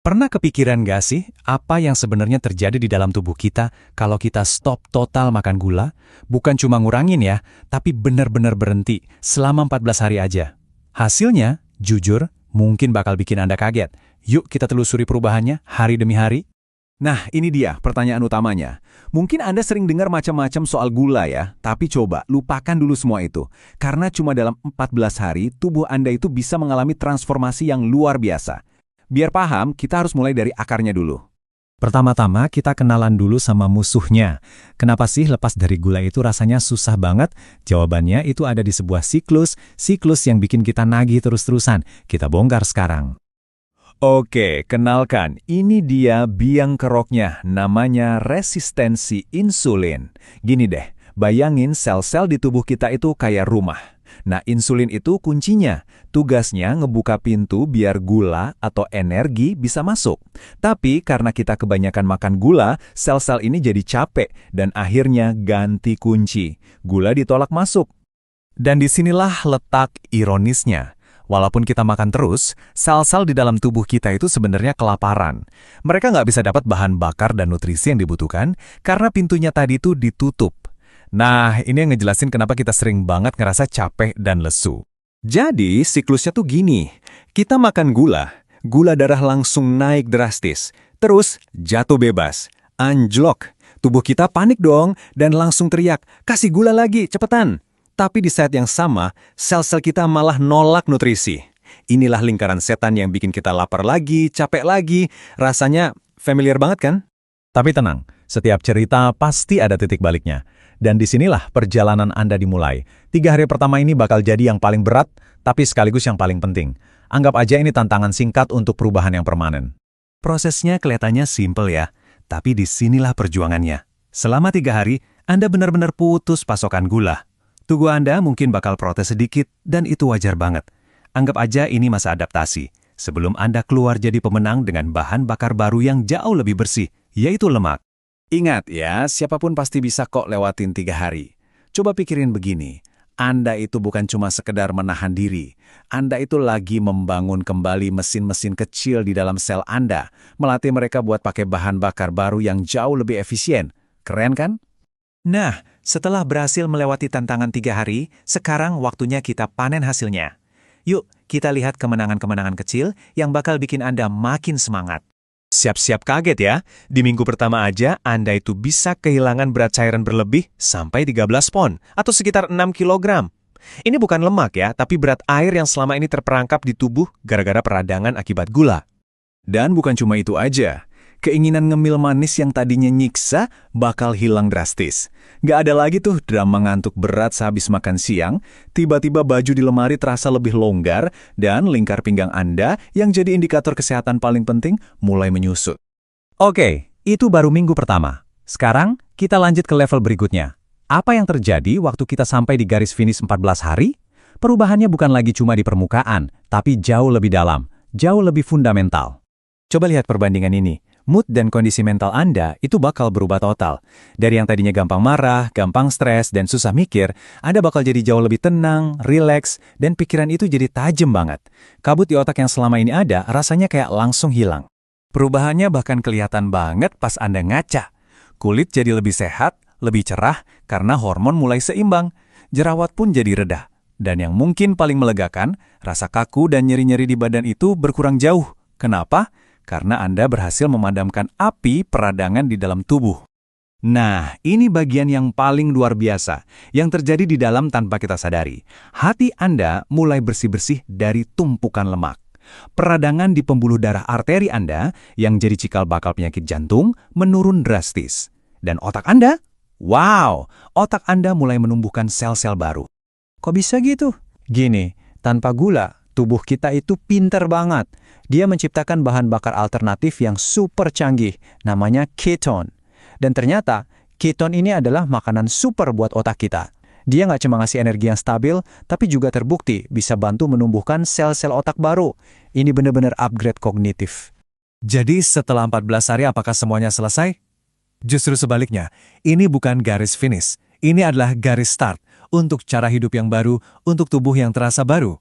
Pernah kepikiran gak sih apa yang sebenarnya terjadi di dalam tubuh kita kalau kita stop total makan gula? Bukan cuma ngurangin ya, tapi benar-benar berhenti selama 14 hari aja. Hasilnya, jujur, mungkin bakal bikin Anda kaget. Yuk kita telusuri perubahannya hari demi hari. Nah, ini dia pertanyaan utamanya. Mungkin Anda sering dengar macam-macam soal gula ya, tapi coba lupakan dulu semua itu. Karena cuma dalam 14 hari, tubuh Anda itu bisa mengalami transformasi yang luar biasa. Biar paham, kita harus mulai dari akarnya dulu. Pertama-tama kita kenalan dulu sama musuhnya. Kenapa sih lepas dari gula itu rasanya susah banget? Jawabannya itu ada di sebuah siklus yang bikin kita nagih terus-terusan. Kita bongkar sekarang. Oke, kenalkan. Ini dia biang keroknya, namanya resistensi insulin. Gini deh, bayangin sel-sel di tubuh kita itu kayak rumah. Nah, insulin itu kuncinya. Tugasnya ngebuka pintu biar gula atau energi bisa masuk. Tapi karena kita kebanyakan makan gula, sel-sel ini jadi capek dan akhirnya ganti kunci. Gula ditolak masuk. Dan disinilah letak ironisnya. Walaupun kita makan terus, sel-sel di dalam tubuh kita itu sebenarnya kelaparan. Mereka nggak bisa dapat bahan bakar dan nutrisi yang dibutuhkan karena pintunya tadi itu ditutup. Nah, ini yang ngejelasin kenapa kita sering banget ngerasa capek dan lesu. Jadi, siklusnya tuh gini. Kita makan gula darah langsung naik drastis. Terus, jatuh bebas. Anjlok. Tubuh kita panik dong dan langsung teriak, kasih gula lagi, cepetan. Tapi di saat yang sama, sel-sel kita malah nolak nutrisi. Inilah lingkaran setan yang bikin kita lapar lagi, capek lagi. Rasanya familiar banget kan? Tapi tenang, setiap cerita pasti ada titik baliknya. Dan disinilah perjalanan Anda dimulai. 3 hari pertama ini bakal jadi yang paling berat, tapi sekaligus yang paling penting. Anggap aja ini tantangan singkat untuk perubahan yang permanen. Prosesnya kelihatannya simple ya, tapi disinilah perjuangannya. Selama 3 hari, Anda benar-benar putus pasokan gula. Tubuh Anda mungkin bakal protes sedikit, dan itu wajar banget. Anggap aja ini masa adaptasi, sebelum Anda keluar jadi pemenang dengan bahan bakar baru yang jauh lebih bersih, yaitu lemak. Ingat ya, siapapun pasti bisa kok lewatin 3 hari. Coba pikirin begini, Anda itu bukan cuma sekedar menahan diri. Anda itu lagi membangun kembali mesin-mesin kecil di dalam sel Anda, melatih mereka buat pakai bahan bakar baru yang jauh lebih efisien. Keren kan? Nah, setelah berhasil melewati tantangan 3 hari, sekarang waktunya kita panen hasilnya. Yuk, kita lihat kemenangan-kemenangan kecil yang bakal bikin Anda makin semangat. Siap-siap kaget ya, di minggu pertama aja Anda itu bisa kehilangan berat cairan berlebih sampai 13 pon, atau sekitar 6 kilogram. Ini bukan lemak ya, tapi berat air yang selama ini terperangkap di tubuh gara-gara peradangan akibat gula. Dan bukan cuma itu aja. Keinginan ngemil manis yang tadinya nyiksa bakal hilang drastis. Gak ada lagi tuh drama ngantuk berat sehabis makan siang, tiba-tiba baju di lemari terasa lebih longgar, dan lingkar pinggang Anda yang jadi indikator kesehatan paling penting mulai menyusut. Oke, itu baru minggu pertama. Sekarang kita lanjut ke level berikutnya. Apa yang terjadi waktu kita sampai di garis finish 14 hari? Perubahannya bukan lagi cuma di permukaan, tapi jauh lebih dalam, jauh lebih fundamental. Coba lihat perbandingan ini. Mood dan kondisi mental Anda itu bakal berubah total. Dari yang tadinya gampang marah, gampang stres, dan susah mikir, Anda bakal jadi jauh lebih tenang, rileks, dan pikiran itu jadi tajam banget. Kabut di otak yang selama ini ada rasanya kayak langsung hilang. Perubahannya bahkan kelihatan banget pas Anda ngaca. Kulit jadi lebih sehat, lebih cerah, karena hormon mulai seimbang. Jerawat pun jadi reda. Dan yang mungkin paling melegakan, rasa kaku dan nyeri-nyeri di badan itu berkurang jauh. Kenapa? Karena Anda berhasil memadamkan api peradangan di dalam tubuh. Nah, ini bagian yang paling luar biasa, yang terjadi di dalam tanpa kita sadari. Hati Anda mulai bersih-bersih dari tumpukan lemak. Peradangan di pembuluh darah arteri Anda, yang jadi cikal bakal penyakit jantung, menurun drastis. Dan otak Anda? Wow, otak Anda mulai menumbuhkan sel-sel baru. Kok bisa gitu? Gini, tanpa gula, tubuh kita itu pinter banget. Dia menciptakan bahan bakar alternatif yang super canggih, namanya keton. Dan ternyata, keton ini adalah makanan super buat otak kita. Dia nggak cuma ngasih energi yang stabil, tapi juga terbukti bisa bantu menumbuhkan sel-sel otak baru. Ini benar-benar upgrade kognitif. Jadi setelah 14 hari apakah semuanya selesai? Justru sebaliknya, ini bukan garis finish. Ini adalah garis start untuk cara hidup yang baru, untuk tubuh yang terasa baru.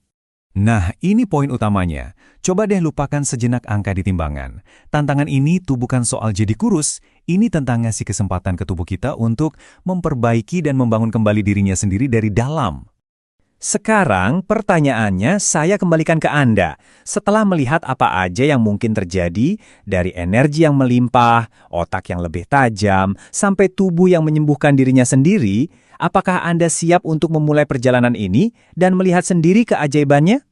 Nah, ini poin utamanya. Coba deh lupakan sejenak angka di timbangan. Tantangan ini tuh bukan soal jadi kurus, ini tentang ngasih kesempatan ke tubuh kita untuk memperbaiki dan membangun kembali dirinya sendiri dari dalam. Sekarang pertanyaannya saya kembalikan ke Anda. Setelah melihat apa aja yang mungkin terjadi, dari energi yang melimpah, otak yang lebih tajam, sampai tubuh yang menyembuhkan dirinya sendiri, apakah Anda siap untuk memulai perjalanan ini dan melihat sendiri keajaibannya?